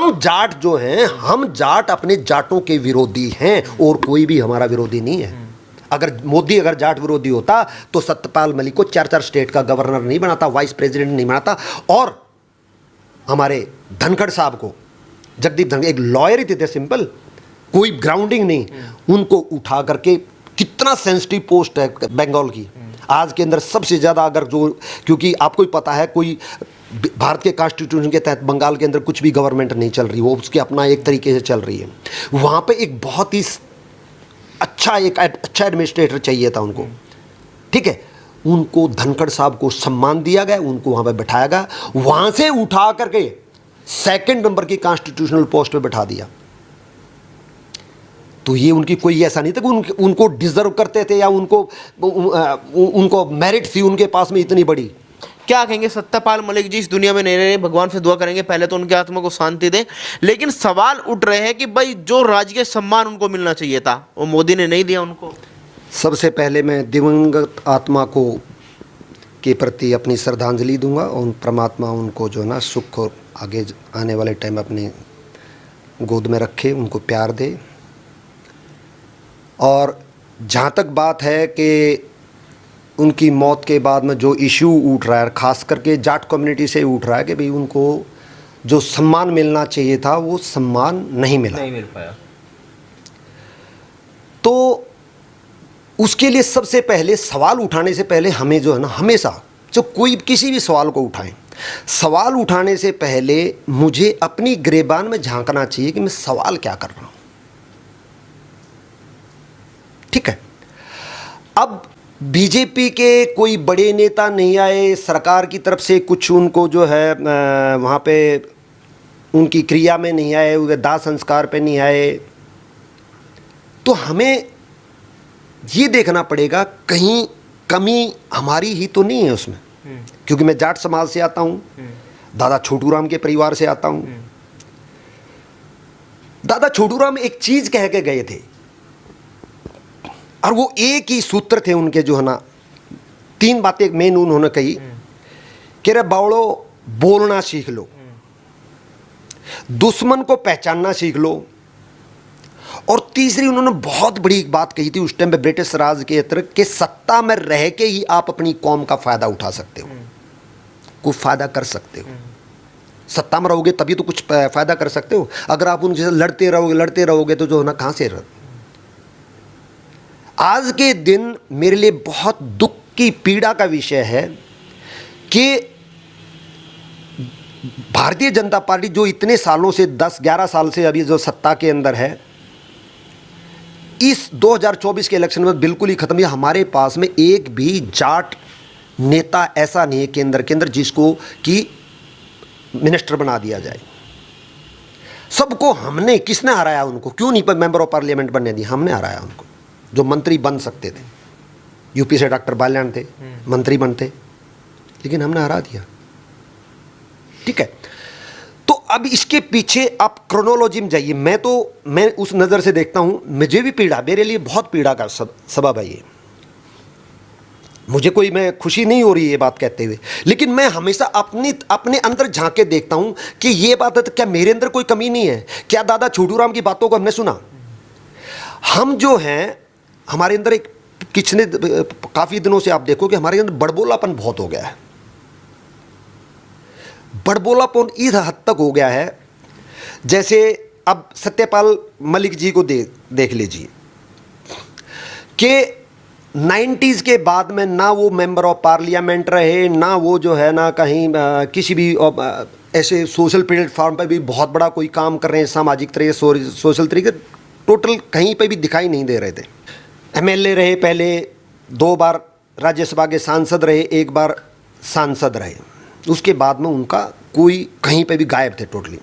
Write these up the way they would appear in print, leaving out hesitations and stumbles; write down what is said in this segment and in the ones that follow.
हम जाट जो हैं, हम जाट अपने जाटों के विरोधी हैं और कोई भी हमारा विरोधी नहीं है। अगर मोदी अगर जाट विरोधी होता तो सत्यपाल मलिक को 4-4 स्टेट का गवर्नर नहीं बनाता, वाइस प्रेसिडेंट नहीं बनाता, और हमारे धनखड़ साहब को, जगदीप धनखड़ एक लॉयर ही थे, सिंपल, कोई ग्राउंडिंग नहीं, उनको उठा करके, कितना सेंसिटिव पोस्ट है बंगाल की आज के अंदर सबसे ज़्यादा, अगर जो, क्योंकि आपको ही पता है कोई भारत के कॉन्स्टिट्यूशन के तहत बंगाल के अंदर कुछ भी गवर्नमेंट नहीं चल रही, वो उसके अपना एक तरीके से चल रही है। वहाँ पे एक बहुत ही अच्छा एडमिनिस्ट्रेटर चाहिए था उनको, ठीक है, उनको धनखड़ साहब को सम्मान दिया गया, उनको वहाँ पे बिठाया गया, वहाँ से उठा करके 2nd नंबर की कॉन्स्टिट्यूशनल पोस्ट पे बिठा दिया। तो ये उनकी कोई ऐसा नहीं था कि उनको डिजर्व करते थे या उनको मेरिट थी उनके पास में इतनी बड़ी। क्या कहेंगे सत्यपाल मलिक जी, इस दुनिया में नहीं रहे, भगवान से दुआ करेंगे पहले तो उनकी आत्मा को शांति दे, लेकिन सवाल उठ रहे हैं कि भाई जो राजकीय सम्मान उनको मिलना चाहिए था वो मोदी ने नहीं दिया उनको। सबसे पहले मैं दिवंगत आत्मा को के प्रति अपनी श्रद्धांजलि दूंगा और परमात्मा उनको जो ना सुख और आगे आने वाले टाइम अपनी गोद में रखे, उनको प्यार दे। और जहाँ तक बात है कि उनकी मौत के बाद में जो इशू उठ रहा है, ख़ास करके जाट कम्युनिटी से उठ रहा है कि भाई उनको जो सम्मान मिलना चाहिए था वो सम्मान नहीं मिल पाया, तो उसके लिए सबसे पहले सवाल उठाने से पहले हमें जो है ना, हमेशा जो कोई किसी भी सवाल को उठाएं, सवाल उठाने से पहले मुझे अपनी गिरेबान में झांकना चाहिए कि मैं सवाल क्या कर रहा हूँ, ठीक है। अब बीजेपी के कोई बड़े नेता नहीं आए, सरकार की तरफ से कुछ उनको जो है वहाँ पे उनकी क्रिया में नहीं आए, वे दाह संस्कार पे नहीं आए, तो हमें ये देखना पड़ेगा कहीं कमी हमारी ही तो नहीं है उसमें, क्योंकि मैं जाट समाज से आता हूँ, दादा छोटू राम के परिवार से आता हूँ। दादा छोटू राम एक चीज़ कह के गए थे और वो एक ही सूत्र थे उनके, जो है ना 3 बातें मेन उन्होंने कही कि रे बावड़ो, बोलना सीख लो, दुश्मन को पहचानना सीख लो, और तीसरी उन्होंने बहुत बड़ी एक बात कही थी उस टाइम पे ब्रिटिश राज के अंतर्गत कि सत्ता में रह के ही आप अपनी कौम का फायदा उठा सकते हो, कुछ फायदा कर सकते हो। सत्ता में रहोगे तभी तो कुछ फायदा कर सकते हो, अगर आप उनके साथ लड़ते रहोगे तो जो है ना कहाँ से रह। आज के दिन मेरे लिए बहुत दुख की पीड़ा का विषय है कि भारतीय जनता पार्टी जो इतने सालों से 10-11 साल से अभी जो सत्ता के अंदर है, इस 2024 के इलेक्शन में बिल्कुल ही खत्म है। हमारे पास में एक भी जाट नेता ऐसा नहीं है केंद्र के अंदर जिसको कि मिनिस्टर बना दिया जाए। सबको हमने, किसने हराया उनको, क्यों नहीं मेंबर ऑफ पार्लियामेंट बनने दिया, हमने हराया उनको, जो मंत्री बन सकते थे। यूपी से डॉक्टर बाल्याण थे, मंत्री बनते, लेकिन हमने हरा दिया, ठीक है। तो अब इसके पीछे आप क्रोनोलॉजी में जाइए। मैं उस नज़र से देखता हूँ, मुझे भी पीड़ा, मेरे लिए बहुत पीड़ा का सबब है ये। मुझे कोई, मैं खुशी नहीं हो रही ये बात कहते हुए, लेकिन मैं हमेशा अपने अंदर झांक के देखता हूँ कि ये बात है तो क्या मेरे अंदर कोई कमी नहीं है? क्या दादा छोटू राम की बातों को हमने सुना? हम जो हैं, हमारे अंदर एक पिछले काफ़ी दिनों से आप देखो कि हमारे अंदर बड़बोलापन बहुत हो गया है। बड़बोलापन इस हद तक हो गया है, जैसे अब सत्यपाल मलिक जी को देख लीजिए कि 90s के बाद में ना वो मेंबर ऑफ पार्लियामेंट रहे, ना वो जो है ना कहीं किसी भी ऐसे सोशल प्लेटफॉर्म पर भी बहुत बड़ा कोई काम कर रहे हैं, सामाजिक तरीके, सोशल तरीके, टोटल कहीं पे भी दिखाई नहीं दे रहे थे। एमएलए रहे, पहले 2 बार राज्यसभा के सांसद रहे, 1 बार सांसद रहे, उसके बाद में उनका कोई कहीं पे भी गायब थे टोटली।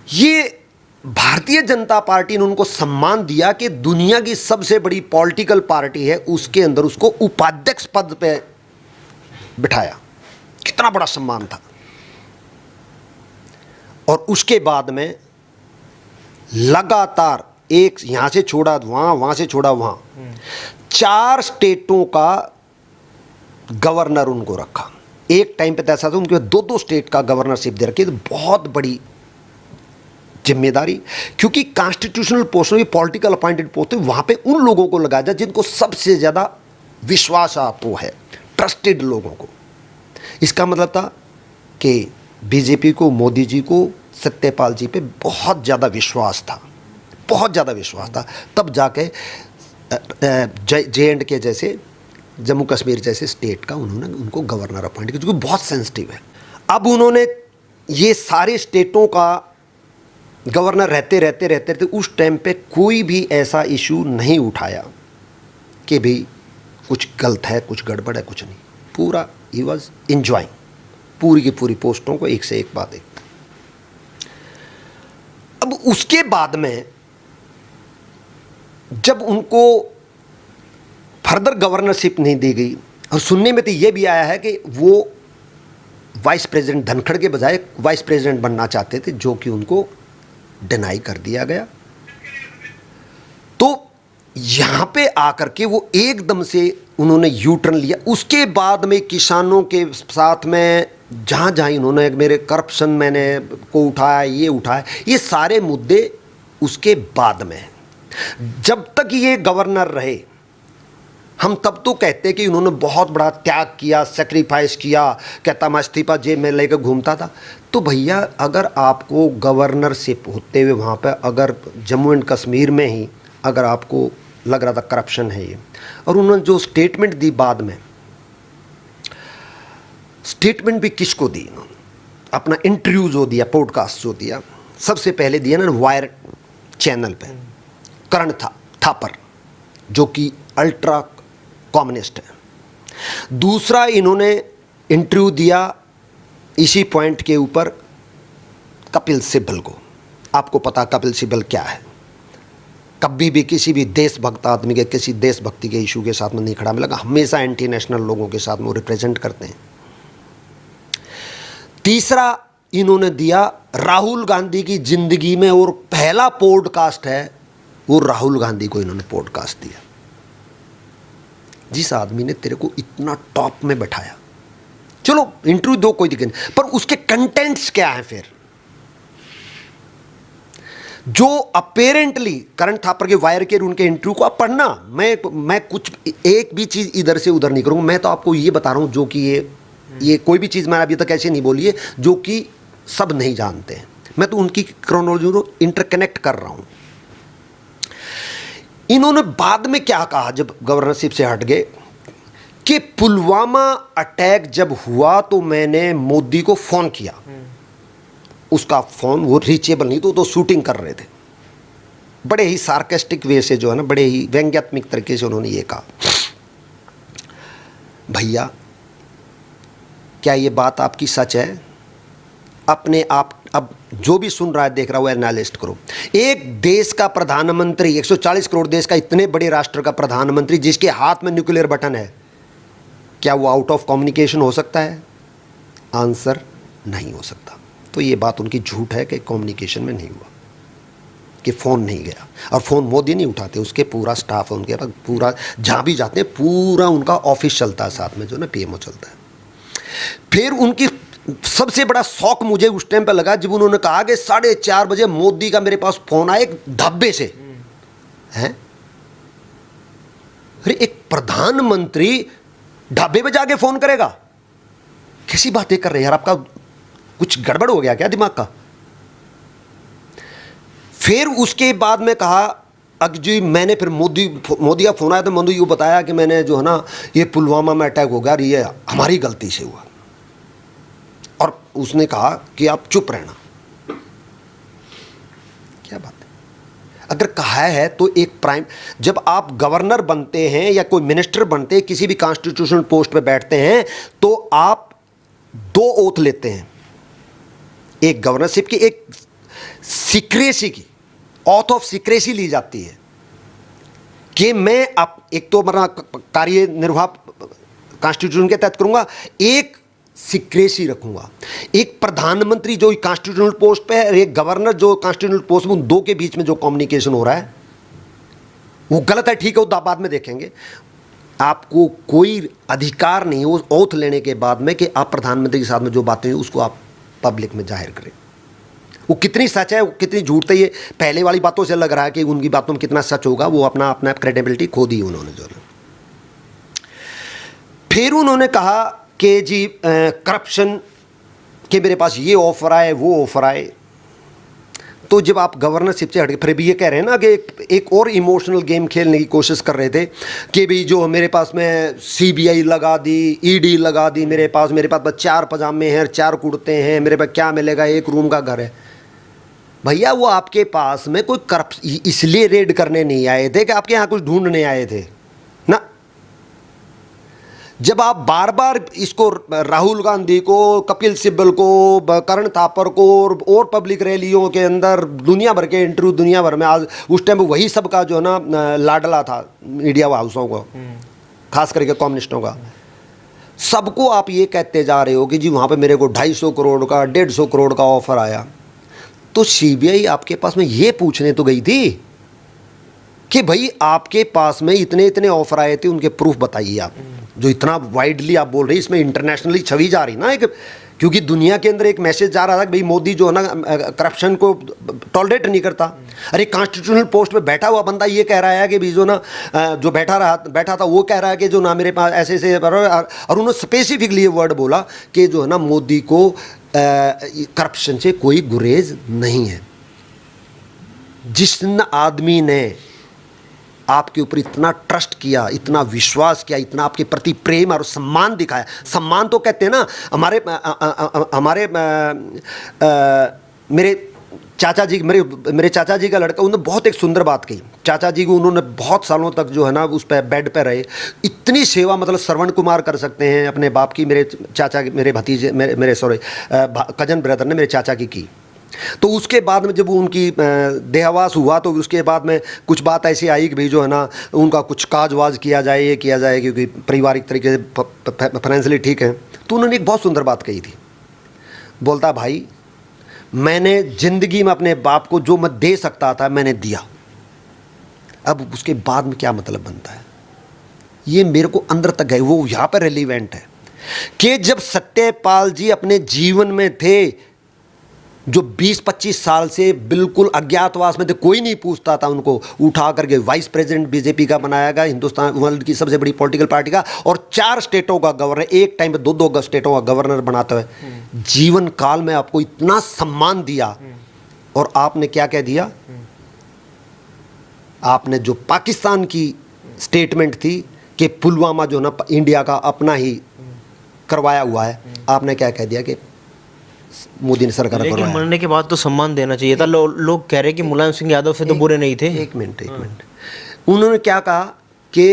ये भारतीय जनता पार्टी ने उनको सम्मान दिया कि दुनिया की सबसे बड़ी पॉलिटिकल पार्टी है, उसके अंदर उसको उपाध्यक्ष पद पे बिठाया। कितना बड़ा सम्मान था। और उसके बाद में लगातार एक यहां से छोड़ा वहां, वहां से छोड़ा वहां, 4 स्टेटों का गवर्नर उनको रखा। एक टाइम पे तो ऐसा था उनके 2-2 स्टेट का गवर्नरशिप दे रखी, तो बहुत बड़ी जिम्मेदारी, क्योंकि कॉन्स्टिट्यूशनल पोस्ट में पॉलिटिकल अपॉइंटेड पोस्ट है, वहाँ पे उन लोगों को लगाया जाए जिनको सबसे ज़्यादा विश्वास आपको है, ट्रस्टेड लोगों को। इसका मतलब था कि बीजेपी को, मोदी जी को सत्यपाल जी पे बहुत ज़्यादा विश्वास था, बहुत ज़्यादा विश्वास था। तब जाके JNK के जैसे, जम्मू कश्मीर जैसे स्टेट का उन्होंने उनको गवर्नर अपॉइंट किया, जो कि बहुत सेंसिटिव है। अब उन्होंने ये सारे स्टेटों का गवर्नर रहते उस टाइम पे कोई भी ऐसा इशू नहीं उठाया कि भी कुछ गलत है, कुछ गड़बड़ है, कुछ नहीं। पूरा ही वॉज इंजॉइंग पूरी की पूरी पोस्टों को, एक से एक बात एक। अब उसके बाद में जब उनको फर्दर गवर्नरशिप नहीं दी गई, और सुनने में तो ये भी आया है कि वो वाइस प्रेसिडेंट धनखड़ के बजाय वाइस प्रेसिडेंट बनना चाहते थे, जो कि उनको डिनाई कर दिया गया। तो यहां पे आकर के वो एकदम से उन्होंने यू टर्न लिया। उसके बाद में किसानों के साथ में जहां जहां इन्होंने मेरे करप्शन मैंने को उठाया, ये सारे मुद्दे उसके बाद में। जब तक ये गवर्नर रहे, हम तब तो कहते कि उन्होंने बहुत बड़ा त्याग किया, सेक्रीफाइस किया, कहता मैं इस्तीफा जेब में लेकर घूमता था। तो भैया, अगर आपको गवर्नरशिप होते हुए वहाँ पर अगर जम्मू एंड कश्मीर में ही अगर आपको लग रहा था करप्शन है ये, और उन्होंने जो स्टेटमेंट दी बाद में, स्टेटमेंट भी किसको दी इन्होंने, अपना इंटरव्यू जो दिया, पॉडकास्ट जो दिया, सबसे पहले दिया ना वायर चैनल पे, करण थापर, जो कि अल्ट्रा कम्युनिस्ट है। दूसरा इन्होंने इंटरव्यू दिया इसी पॉइंट के ऊपर कपिल सिब्बल को। आपको पता कपिल सिब्बल क्या है, कभी भी किसी भी देशभक्त आदमी के, किसी देशभक्ति के इशू के साथ में नहीं खड़ा मिलेगा, हमेशा एंटी नेशनल लोगों के साथ में वो रिप्रेजेंट करते हैं। तीसरा इन्होंने दिया राहुल गांधी की जिंदगी में, और पहला पॉडकास्ट है वो राहुल गांधी को इन्होंने पॉडकास्ट दिया, जिस आदमी ने तेरे को इतना टॉप में बैठाया। चलो इंटरव्यू दो, कोई दिक्कत नहीं, पर उसके कंटेंट्स क्या है फिर, जो अपेरेंटली करण थापर के वायर के उनके इंटरव्यू को आप पढ़ना। मैं कुछ एक भी चीज इधर से उधर नहीं करूंगा, मैं तो आपको ये बता रहा हूं जो कि ये कोई भी चीज मैंने अभी तक ऐसे नहीं बोली है जो कि सब नहीं जानते हैं। मैं तो उनकी क्रोनोलॉजी को इंटरकनेक्ट कर रहा हूं। इन्होंने बाद में क्या कहा जब गवर्नरशिप से हट गए, कि पुलवामा अटैक जब हुआ तो मैंने मोदी को फोन किया, उसका फोन वो रीचेबल नहीं, तो शूटिंग कर रहे थे। बड़े ही सार्केस्टिक वे से जो है ना, बड़े ही व्यंग्यात्मक तरीके से उन्होंने ये कहा, भैया क्या ये बात आपकी सच है? अपने आप, अब जो भी सुन रहा है देख रहा है वो एनालिस्ट करो। एक देश का प्रधानमंत्री, 140 करोड़ देश का, इतने बड़े राष्ट्र का प्रधानमंत्री जिसके हाथ में न्यूक्लियर बटन है, क्या वो आउट ऑफ कम्युनिकेशन हो सकता है? आंसर नहीं हो सकता। तो ये बात उनकी झूठ है कि कम्युनिकेशन में नहीं हुआ, कि फ़ोन नहीं गया। और फ़ोन मोदी नहीं उठाते, उसके पूरा स्टाफ है उनके पास, पूरा जहाँ भी जाते हैं पूरा उनका ऑफिस चलता है, साथ में जो ना PMO चलता है। फिर उनकी सबसे बड़ा शौक मुझे उस टाइम पे लगा जब उन्होंने कहा कि 4:30 बजे मोदी का मेरे पास फ़ोन आया एक ढाबे से। हैं? अरे एक प्रधानमंत्री ढाबे पे जाके फ़ोन करेगा? कैसी बातें कर रहे हैं यार, आपका कुछ गड़बड़ हो गया क्या दिमाग का? फिर उसके बाद में कहा, अब जी मैंने फिर मोदी का फ़ोन आया तो मोदी को बताया कि मैंने जो है ना ये पुलवामा में अटैक हो गया, ये हमारी गलती से हुआ। और उसने कहा कि आप चुप रहना। क्या बात है? अगर कहा है तो एक प्राइम, जब आप गवर्नर बनते हैं या कोई मिनिस्टर बनते हैं, किसी भी कॉन्स्टिट्यूशनल पोस्ट पे बैठते हैं, तो आप 2 ओथ लेते हैं, एक गवर्नरशिप की, एक सीक्रेसी की, ऑथ ऑफ सीक्रेसी ली जाती है कि मैं एक तो मेरा कार्य निर्वाह कॉन्स्टिट्यूशन के तहत करूंगा, एक सीक्रेसी रखूंगा। एक प्रधानमंत्री जो कॉन्स्टिट्यूशनल पोस्ट पे है, एक गवर्नर जो कॉन्स्टिट्यूशनल पोस्ट में, उन दो के बीच में जो कम्युनिकेशन हो रहा है वो गलत है, ठीक है, वो बाद में देखेंगे। आपको कोई अधिकार नहीं है उस ओथ लेने के बाद में कि आप प्रधानमंत्री के साथ में जो बातें हुई उसको आप पब्लिक में जाहिर करें। वो कितनी सच है, वो कितनी झूठ है, ये पहले वाली बातों से लग रहा है कि उनकी बातों में कितना सच होगा। वो अपना अपना क्रेडिबिलिटी खो दी उन्होंने जो है। फिर उन्होंने कहा कि जी करप्शन के मेरे पास ये ऑफर आए वो ऑफर आए। तो जब आप गवर्नरशिप से हट के फिर भी ये कह रहे हैं ना कि एक और इमोशनल गेम खेलने की कोशिश कर रहे थे कि भी जो मेरे पास में सीबीआई लगा दी, ईडी लगा दी, मेरे पास 4 पजामे हैं, 4 कुर्ते हैं, मेरे पास क्या मिलेगा, 1 रूम का घर है। भैया वो आपके पास में कोई करप्शन इसलिए रेड करने नहीं आए थे कि आपके यहाँ कुछ ढूंढने आए थे ना। जब आप बार बार इसको राहुल गांधी को, कपिल सिब्बल को, करण थापर को और पब्लिक रैलियों के अंदर दुनिया भर के इंटरव्यू दुनिया भर में, आज उस टाइम वही सबका जो है ना लाडला था मीडिया हाउसों को, खास करके कम्युनिस्टों का। सबको आप ये कहते जा रहे हो कि जी वहाँ पे मेरे को 250 करोड़ का 150 करोड़ का ऑफर आया। तो सीबीआई आपके पास में ये पूछने तो गई थी कि भाई आपके पास में इतने इतने ऑफर आए थे, उनके प्रूफ बताइए आप। जो इतना वाइडली आप बोल रहे हैं, इसमें इंटरनेशनली छवि जा रही ना एक, क्योंकि दुनिया के अंदर एक मैसेज जा रहा था कि भाई मोदी जो है ना करप्शन को टॉलरेट नहीं करता। अरे कॉन्स्टिट्यूशनल पोस्ट पे बैठा हुआ बंदा ये कह रहा है कि भाई जो ना जो बैठा था वो कह रहा है कि जो ना मेरे पास ऐसे ऐसे, और उन्होंने स्पेसिफिकली ये वर्ड बोला कि जो है ना मोदी को करप्शन से कोई गुरेज नहीं है। जिस आदमी ने आपके ऊपर इतना ट्रस्ट किया, इतना विश्वास किया, इतना आपके प्रति प्रेम और सम्मान दिखाया। सम्मान तो कहते हैं ना, हमारे मेरे चाचा जी, मेरे चाचा जी का लड़का, उन्होंने बहुत एक सुंदर बात कही। चाचा जी को उन्होंने बहुत सालों तक जो है ना उस पर बेड पे रहे, इतनी सेवा, मतलब श्रवण कुमार कर सकते हैं अपने बाप की, मेरे चाचा, मेरे भतीजे, मेरे सॉरी कजन ब्रदर ने मेरे चाचा की। तो उसके बाद में जब उनकी देहावास हुआ तो उसके बाद में कुछ बात ऐसी आई कि भाई जो है ना उनका कुछ काजवाज किया जाए, ये किया जाए, क्योंकि पारिवारिक तरीके से फाइनेंशियली ठीक है। तो उन्होंने एक बहुत सुंदर बात कही थी। बोलता भाई मैंने ज़िंदगी में अपने बाप को जो मैं दे सकता था मैंने दिया, अब उसके बाद में क्या मतलब बनता है, ये मेरे को अंदर तक गए। वो यहाँ पर रेलिवेंट है कि जब सत्यपाल जी अपने जीवन में थे, जो 20-25 साल से बिल्कुल अज्ञातवास में थे, कोई नहीं पूछता था उनको, उठा करके वाइस प्रेसिडेंट बीजेपी का बनाया गया, हिंदुस्तान वर्ल्ड की सबसे बड़ी पॉलिटिकल पार्टी का, और 4 स्टेटों का गवर्नर, एक टाइम पे 2-2 स्टेटों का गवर्नर बनाते हुए जीवन काल में आपको इतना सम्मान दिया। और आपने क्या कह दिया, आपने जो पाकिस्तान की स्टेटमेंट थी कि पुलवामा जो ना इंडिया का अपना ही करवाया हुआ है, आपने क्या कह दिया कि मोदी ने सरकार लेकिन करवाया। मरने के बाद तो सम्मान देना चाहिए था। लोग कह रहे हैं कि मुलायम सिंह यादव से तो बुरे नहीं थे। एक मिनट उन्होंने क्या कहा कि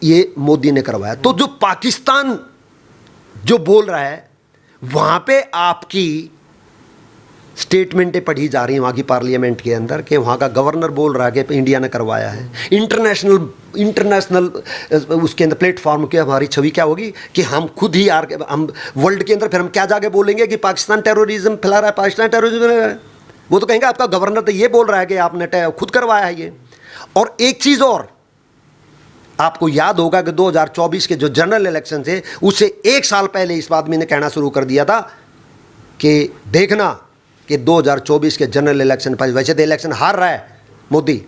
ये मोदी ने करवाया। तो जो पाकिस्तान जो बोल रहा है वहां पे आपकी स्टेटमेंटें पढ़ी जा रही हैं वहाँ की पार्लियामेंट के अंदर कि वहाँ का गवर्नर बोल रहा है कि इंडिया ने करवाया है। इंटरनेशनल उसके अंदर प्लेटफॉर्म के हमारी छवि क्या होगी कि हम खुद ही हम वर्ल्ड के अंदर फिर हम क्या जाके बोलेंगे कि पाकिस्तान टेररिज्म फैला रहा है, पाकिस्तान टेररिज्म फैला रहा है। वो तो कहेंगे आपका गवर्नर तो ये बोल रहा है कि आपने खुद करवाया है ये। और एक चीज़ और आपको याद होगा कि 2024 के जो जनरल इलेक्शन थे उससे 1 साल पहले इस आदमी ने कहना शुरू कर दिया था कि देखना कि 2024 के जनरल इलेक्शन पर, वैसे तो इलेक्शन हार रहा है मोदी,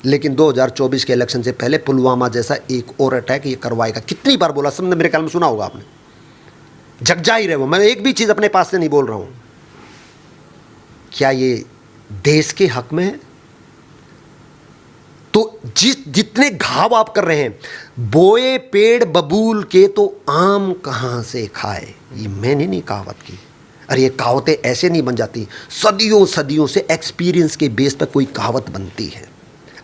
लेकिन 2024 के इलेक्शन से पहले पुलवामा जैसा एक और अटैक ये करवाएगा। कितनी बार बोला, सबने मेरे ख्याल में सुना होगा आपने, झकझा ही रहे वो। मैं एक भी चीज़ अपने पास से नहीं बोल रहा हूँ। क्या ये देश के हक में है? तो जितने घाव आप कर रहे हैं, बोए पेड़ बबूल के तो आम कहाँ से खाए, ये मैंने नहीं कहावत की। अरे ये कहावतें ऐसे नहीं बन जाती, सदियों सदियों से एक्सपीरियंस के बेस पर कोई कहावत बनती है।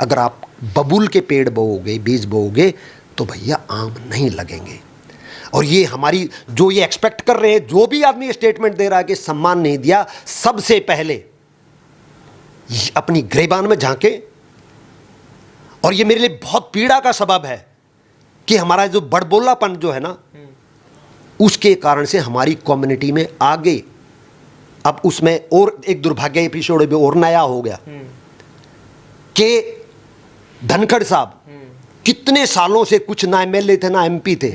अगर आप बबूल के पेड़ बोओगे, बीज बोओगे, तो भैया आम नहीं लगेंगे। और ये हमारी जो ये एक्सपेक्ट कर रहे हैं, जो भी आदमी स्टेटमेंट दे रहा है कि सम्मान नहीं दिया, सबसे पहले अपनी गिरबान में झांके। और ये मेरे लिए बहुत पीड़ा का सबब है कि हमारा जो बड़बोलापन जो है ना, उसके कारण से हमारी कम्युनिटी में आगे अब उसमें और एक दुर्भाग्य एपिसोड भी और नया हो गया कि धनखड़ साहब कितने सालों से कुछ ना एमएलए थे ना एमपी थे,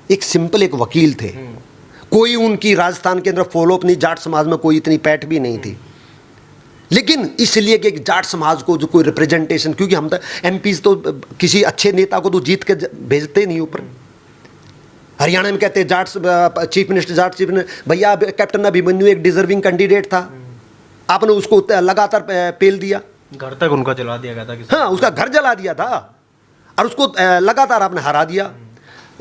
एक सिंपल एक वकील थे, कोई उनकी राजस्थान के अंदर फॉलोअप नहीं, जाट समाज में कोई इतनी पैठ भी नहीं थी। लेकिन इसलिए कि जाट समाज को जो कोई रिप्रेजेंटेशन, क्योंकि हम तो एमपी तो किसी अच्छे नेता को तो जीत के भेजते नहीं ऊपर। हरियाणा में कहते हैं Jat chief minister, Jat chief minister, भैया कैप्टन अभिमन्यु एक डिजर्विंग कैंडिडेट था, आपने उसको लगातार पेल दिया, घर तक उनका जला दिया गया था हाँ, उसका घर जला दिया था और उसको लगातार आपने हरा दिया।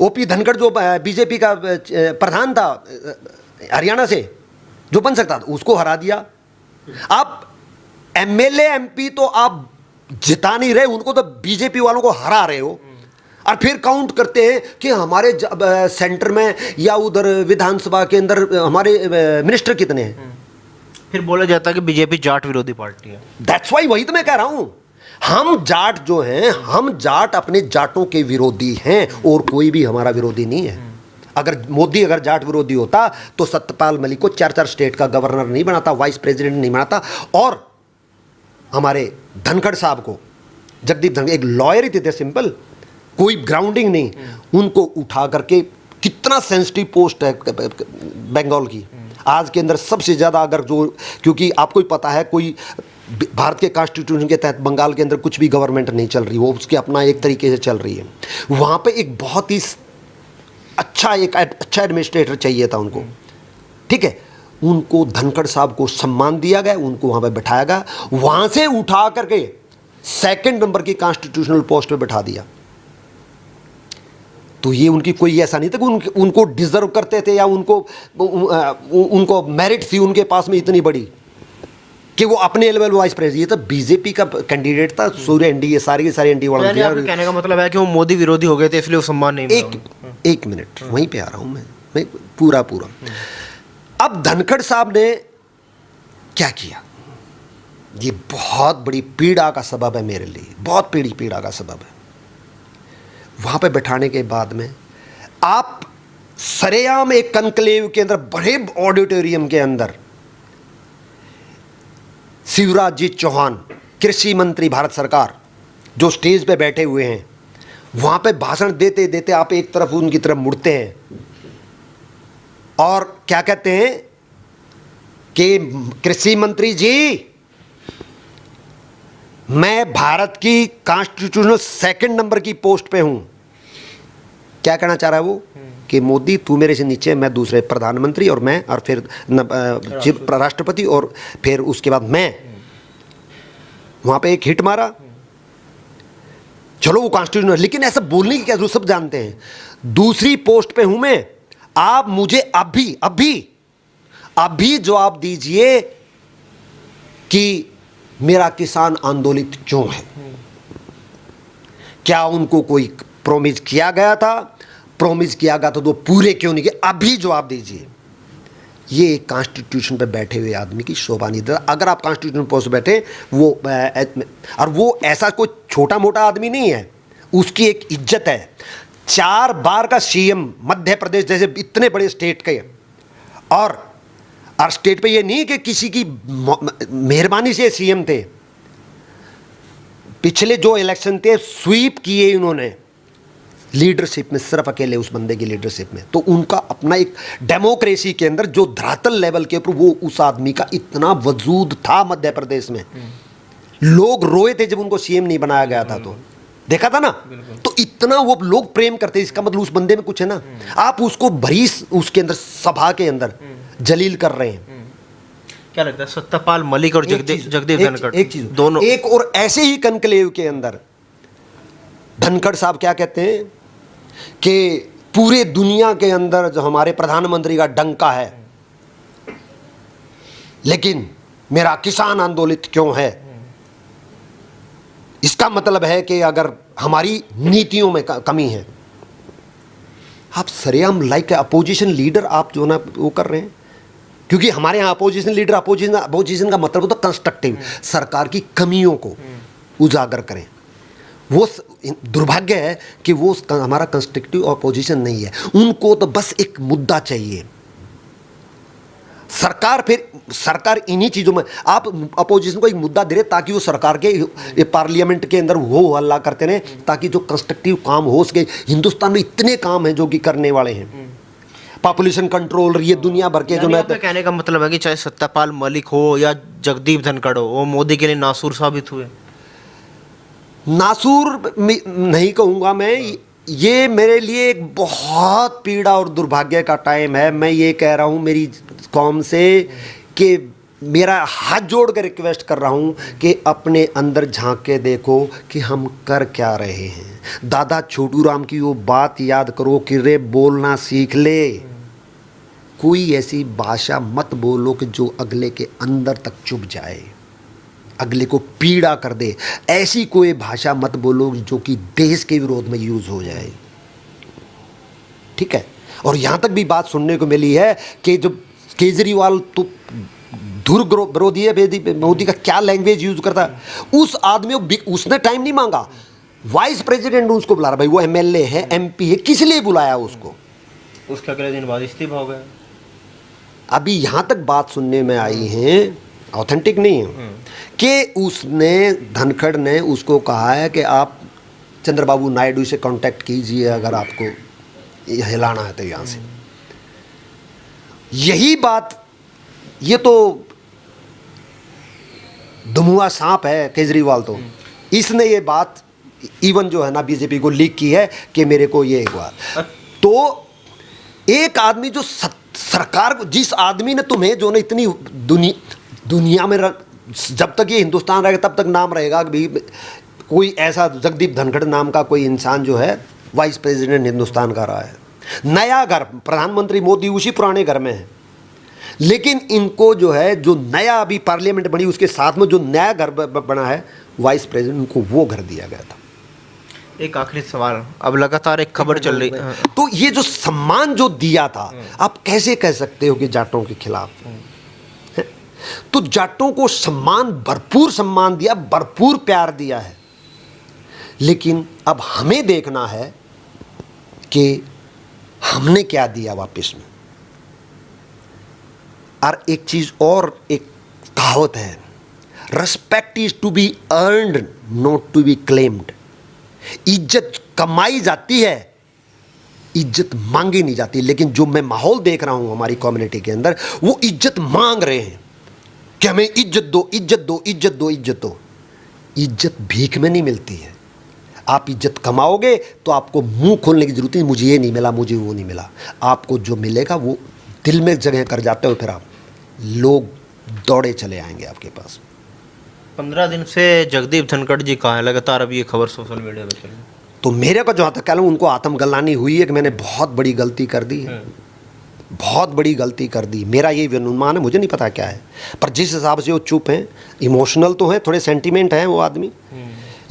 ओपी धनखड़ जो बीजेपी का प्रधान था हरियाणा से, जो बन सकता था, उसको हरा दिया। आप एमएलए एमपी तो आप जिता नहीं रहे, उनको तो बीजेपी वालों को हरा रहे हो, और फिर काउंट करते हैं कि हमारे सेंटर में या उधर विधानसभा के अंदर हमारे मिनिस्टर कितने हैं। फिर बोला जाता है कि बीजेपी जाट विरोधी पार्टी है। दैट्स वाई, वही तो मैं कह रहा हूं, हम जाट जो हैं, हम जाट अपने जाटों के विरोधी हैं और कोई भी हमारा विरोधी नहीं है। अगर मोदी अगर जाट विरोधी होता तो सत्यपाल मलिक को 4-4 स्टेट का गवर्नर नहीं बनाता, वाइस प्रेसिडेंट नहीं बनाता, और हमारे धनखड़ साहब को, जगदीप धनखड़ एक लॉयर ही थे, सिंपल, कोई ग्राउंडिंग नहीं, उनको उठा करके, कितना सेंसिटिव पोस्ट है बंगाल की आज के अंदर सबसे ज़्यादा, अगर जो, क्योंकि आपको ही पता है, कोई भारत के कॉन्स्टिट्यूशन के तहत बंगाल के अंदर कुछ भी गवर्नमेंट नहीं चल रही, वो उसके अपना एक तरीके से चल रही है। वहाँ पे एक बहुत ही अच्छा एडमिनिस्ट्रेटर चाहिए था उनको, ठीक है, उनको धनखड़ साहब को सम्मान दिया गया, उनको वहाँ पे बिठाया गया, वहाँ से उठा करके 2nd नंबर की कॉन्स्टिट्यूशनल पोस्ट पे बिठा दिया। तो ये उनकी कोई ऐसा नहीं था कि उनको डिजर्व करते थे या उनको मेरिट थी उनके पास में इतनी बड़ी कि वो अपने लेवल वाइस प्रेसिडेंट। ये तो बीजेपी का कैंडिडेट था, सूर्य एनडीए, सारे के सारे एनडीए वाले। कहने का मतलब है कि वो मोदी विरोधी हो गए थे, इसलिए वो सम्मान नहीं मिला। एक मिनट, वहीं पे आ रहा हूं मैं पूरा। अब धनखड़ साहब ने क्या किया, ये बहुत बड़ी पीड़ा का सबब है मेरे लिए, बहुत पीड़ा का सबब है। वहां पे बैठाने के बाद में आप सरेआम एक कनक्लेव के अंदर, बड़े ऑडिटोरियम के अंदर, शिवराज जी चौहान, कृषि मंत्री भारत सरकार, जो स्टेज पे बैठे हुए हैं, वहां पे भाषण देते देते आप एक तरफ उनकी तरफ मुड़ते हैं और क्या कहते हैं कि कृषि मंत्री जी, मैं भारत की कॉन्स्टिट्यूशनल 2nd नंबर की पोस्ट पे हूं। क्या कहना चाह रहा है वो कि मोदी तू मेरे से नीचे, मैं दूसरे प्रधानमंत्री, और मैं, और फिर राष्ट्रपति, और फिर उसके बाद मैं। वहां पे एक हिट मारा, चलो वो कॉन्स्टिट्यूशनल, लेकिन ऐसा बोलने की क्या जरूरत, सब जानते हैं दूसरी पोस्ट पे हूं मैं। आप मुझे अभी जवाब दीजिए कि मेरा किसान आंदोलित क्यों है, क्या उनको कोई प्रॉमिस किया गया था, प्रॉमिस किया गया था तो पूरे क्यों नहीं किए, अभी जवाब दीजिए। ये कॉन्स्टिट्यूशन पे बैठे हुए आदमी की शोभा नहीं देता। अगर आप कॉन्स्टिट्यूशन पोस्ट बैठे, वो और वो ऐसा कोई छोटा मोटा आदमी नहीं है, उसकी एक इज्जत है। 4 बार का सीएम मध्य प्रदेश जैसे इतने बड़े स्टेट के, और स्टेट पे ये नहीं कि किसी की मेहरबानी से सीएम थे। पिछले जो इलेक्शन थे स्वीप किए इन्होंने लीडरशिप में, सिर्फ अकेले उस बंदे की लीडरशिप में। तो उनका अपना एक डेमोक्रेसी के अंदर जो धरातल लेवल के ऊपर, वो उस आदमी का इतना वजूद था मध्य प्रदेश में। लोग रोए थे जब उनको सीएम नहीं बनाया गया था, तो देखा था ना, तो इतना वो लोग प्रेम करते, इसका मतलब उस बंदे में कुछ है ना। आप उसको भरी उसके अंदर सभा के अंदर जलील कर रहे हैं। क्या लगता है सत्यपाल मलिक और जगदीप धनखड़, एक चीज दोनों, एक और ऐसे ही कनक्लेव के अंदर धनखड़ साहब क्या कहते हैं कि पूरे दुनिया के अंदर जो हमारे प्रधानमंत्री का डंका है, लेकिन मेरा किसान आंदोलित क्यों है, इसका मतलब है कि अगर हमारी नीतियों में कमी है। आप सरेआम लाइक अपोजिशन लीडर आप जो ना वो कर रहे हैं, क्योंकि हमारे यहाँ अपोजिशन लीडर, अपोजिशन का मतलब होता है कंस्ट्रक्टिव, सरकार की कमियों को उजागर करें। वो दुर्भाग्य है कि वो हमारा कंस्ट्रक्टिव अपोजिशन नहीं है। उनको तो बस एक मुद्दा चाहिए, सरकार इन्हीं चीजों में, आप अपोजिशन को एक मुद्दा दे रहे ताकि वो सरकार के ये पार्लियामेंट के अंदर वो हल्ला करते रहे, ताकि जो कंस्ट्रक्टिव काम हो सके। हिंदुस्तान में इतने काम हैं जो कि करने वाले हैं, पॉपुलेशन कंट्रोल, ये दुनिया भर के जो मैं कहने का मतलब है कि चाहे सत्यपाल मलिक हो या जगदीप धनखड़ हो, वो मोदी के लिए नासूर साबित हुए। नासूर नहीं कहूँगा मैं, ये मेरे लिए एक बहुत पीड़ा और दुर्भाग्य का टाइम है। मैं ये कह रहा हूँ मेरी कौम से कि मेरा हाथ जोड़ कर रिक्वेस्ट कर रहा हूँ कि अपने अंदर झांक के देखो कि हम कर क्या रहे हैं। दादा छोटू राम की वो बात याद करो कि रे बोलना सीख ले, कोई ऐसी भाषा मत बोलो कि जो अगले के अंदर तक चुभ जाए, अगले को पीड़ा कर दे। ऐसी कोई भाषा मत बोलो जो कि देश के विरोध में यूज हो जाए, ठीक है। और यहां तक भी बात सुनने को मिली है कि जो केजरीवाल तो धुर विरोधी है, मोदी का क्या लैंग्वेज यूज करता है, उस आदमी उसने टाइम नहीं मांगा, वाइस प्रेसिडेंट उसको बुला रहा, भाई वो एमएलए है, एमपी है, किस लिए बुलाया उसको? उसके अगले दिन बाद इस्तीफा हो गया। अभी यहां तक बात सुनने में आई है, ऑथेंटिक नहीं है, कि उसने धनखड़ ने उसको कहा है कि आप चंद्रबाबू नायडू से कांटेक्ट कीजिए अगर आपको हिलाना है तो यहाँ से। यही बात, ये तो धुमुआ सांप है केजरीवाल, तो इसने ये बात इवन जो है ना बीजेपी को लीक की है कि मेरे को ये हुआ। तो एक आदमी जो सरकार को, जिस आदमी ने तुम्हें जो ना इतनी दुनिया में जब तक ये हिंदुस्तान रहेगा तब तक नाम रहेगा कि कोई ऐसा जगदीप धनखड़ नाम का कोई इंसान जो है वाइस प्रेसिडेंट हिंदुस्तान का रहा है। नया घर, प्रधानमंत्री मोदी उसी पुराने घर में है, लेकिन इनको जो है जो नया अभी पार्लियामेंट बनी उसके साथ में जो नया घर बना है वाइस प्रेसिडेंट, उनको वो घर दिया गया था। एक आखिरी सवाल, अब लगातार एक खबर चल रही है, तो ये जो सम्मान जो दिया था, आप कैसे कह सकते हो कि जाटों के खिलाफ? तो जाटों को सम्मान, भरपूर सम्मान दिया, भरपूर प्यार दिया है, लेकिन अब हमें देखना है कि हमने क्या दिया वापस में। और एक चीज और, एक कहावत है, respect is to be earned not to be claimed. इज्जत कमाई जाती है, इज्जत मांगी नहीं जाती। लेकिन जो मैं माहौल देख रहा हूं हमारी कम्युनिटी के अंदर, वो इज्जत मांग रहे हैं कि हमें इज्जत दो, इज्जत दो, इज्जत दो, इज्जत दो। इज्जत भीख में नहीं मिलती है। आप इज्जत कमाओगे तो आपको मुंह खोलने की जरूरत नहीं, मुझे ये नहीं मिला, मुझे वो नहीं मिला। आपको जो मिलेगा वो दिल में जगह कर जाते हो, फिर आप लोग दौड़े चले आएंगे आपके पास। 15 दिन से जगदीप धनखड़ जी कहाँ है? लगातार अभी ये खबर सोशल मीडिया पे चल रही है। तो मेरे को जहाँ तक कह लूँ, उनको आत्मगलानी हुई है कि मैंने बहुत बड़ी गलती कर दी है, बहुत बड़ी गलती कर दी। मेरा ये अनुमान है, मुझे नहीं पता क्या है, पर जिस हिसाब से वो चुप हैं, इमोशनल तो हैं, थोड़े सेंटीमेंट हैं वो आदमी,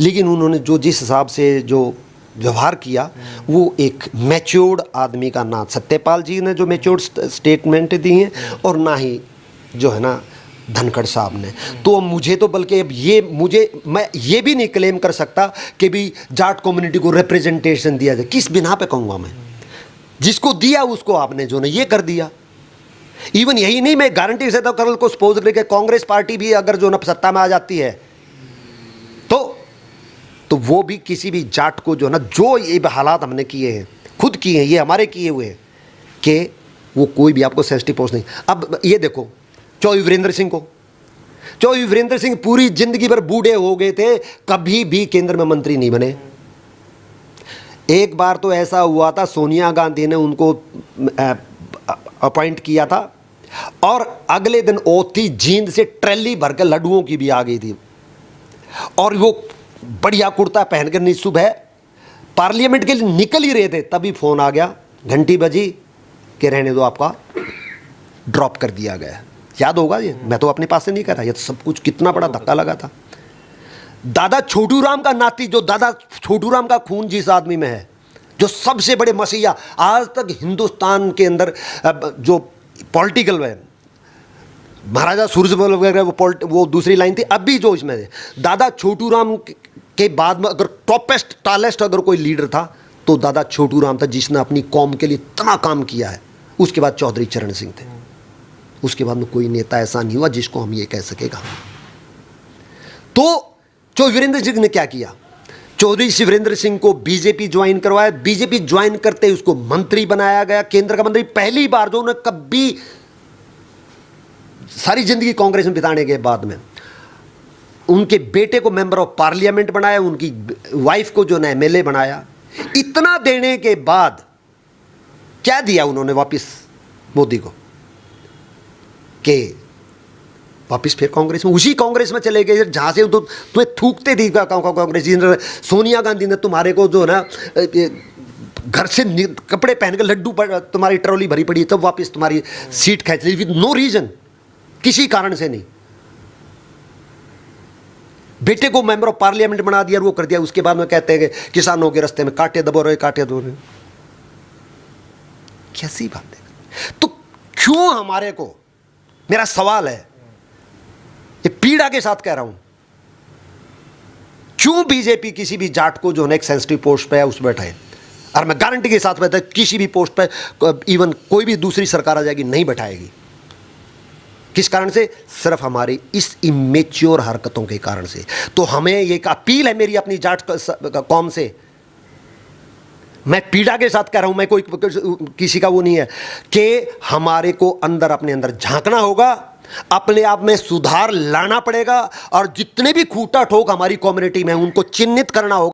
लेकिन उन्होंने जो जिस हिसाब से जो व्यवहार किया, वो एक मैच्योर्ड आदमी का, ना सत्यपाल जी ने जो मैच्योर्ड स्टेटमेंट दी हैं और ना ही जो है ना धनखड़ साहब ने। तो मुझे तो बल्कि अब मैं ये भी नहीं क्लेम कर सकता कि भी जाट कम्युनिटी को रिप्रेजेंटेशन दिया जाए। किस बिना पे कहूँगा मैं? जिसको दिया उसको आपने जो ना ये कर दिया। इवन यही नहीं, मैं गारंटी से तो कल को सपोज करके कांग्रेस पार्टी भी अगर जो ना सत्ता में आ जाती है तो वो भी किसी भी जाट को जो ना, जो ये हालात हमने किए हैं, खुद किए हैं, ये हमारे किए हुए हैं, कि वो कोई भी आपको सेंसिटिव पोस्ट नहीं। अब ये देखो चौधरी वीरेंद्र सिंह पूरी जिंदगी भर बूढ़े हो गए थे, कभी भी केंद्र में मंत्री नहीं बने। एक बार तो ऐसा हुआ था, सोनिया गांधी ने उनको अपॉइंट किया था और अगले दिन ओथी जींद से ट्रेली भर के लड्डुओं की भी आ गई थी, और वो बढ़िया कुर्ता पहन कर नहीं, सुबह पार्लियामेंट के लिए निकल ही रहे थे, तभी फोन आ गया, घंटी बजी कि रहने दो, आपका ड्रॉप कर दिया गया। याद होगा ये, मैं तो अपने पास से नहीं कर रहा, ये तो सब कुछ कितना बड़ा धक्का लगा था। दादा छोटू राम का नाती, जो दादा छोटू राम का खून जिस आदमी में है, जो सबसे बड़े मसीहा, आज तक हिंदुस्तान के अंदर जो पॉलिटिकल है, महाराजा सूरजमल वगैरह वो दूसरी लाइन थी, अभी जो इसमें है, दादा छोटू राम के बाद में अगर टॉलेस्ट अगर कोई लीडर था तो दादा छोटू राम था, जिसने अपनी कौम के लिए इतना काम किया है। उसके बाद चौधरी चरण सिंह थे, उसके बाद में कोई नेता ऐसा नहीं हुआ जिसको हम ये कह सकेगा। तो चौधरी वीरेंद्र सिंह ने क्या किया, चौधरी शिवरेंद्र सिंह को बीजेपी ज्वाइन करवाया, बीजेपी ज्वाइन करते ही उसको मंत्री बनाया गया, केंद्र का मंत्री, पहली बार जो उन्हें कभी सारी जिंदगी कांग्रेस में बिताने के बाद में उनके बेटे को मेंबर ऑफ पार्लियामेंट बनाया, उनकी वाइफ को जो है एमएलए बनाया। इतना देने के बाद क्या दिया उन्होंने वापस मोदी को, कि वापस फिर कांग्रेस में, उसी कांग्रेस में चले गए जहां से तो तुम्हें थूकते थी कांग्रेस जी। सोनिया गांधी ने तुम्हारे को जो ना घर से कपड़े पहन के लड्डू तुम्हारी ट्रॉली भरी पड़ी, तब वापस तुम्हारी सीट खींच ली विद नो रीजन, किसी कारण से नहीं। बेटे को मेंबर ऑफ पार्लियामेंट बना दिया, वो कर दिया। उसके बाद में कहते हैं कि किसानों के रास्ते में कांटे दबो रहे, कांटे दबो रहे। कैसी बात है। तो क्यों हमारे को, मेरा सवाल है, ये पीड़ा के साथ कह रहा हूं, क्यों बीजेपी किसी भी जाट को जो है एक सेंसिटिव पोस्ट पे है उस बैठाए? और मैं गारंटी के साथ कहता हूं किसी भी पोस्ट पे इवन कोई भी दूसरी सरकार आ जाएगी नहीं बैठाएगी। किस कारण से? सिर्फ हमारी इस इमेच्योर हरकतों के कारण से। तो हमें एक अपील है मेरी अपनी जाट कौम से, मैं पीड़ा के साथ कह रहा हूं, मैं कोई किसी का वो नहीं है, कि हमारे को अंदर अपने अंदर झांकना होगा, अपने आप में सुधार लाना पड़ेगा, और जितने भी खूंटा ठोक हमारी कम्युनिटी में उनको चिन्हित करना होगा।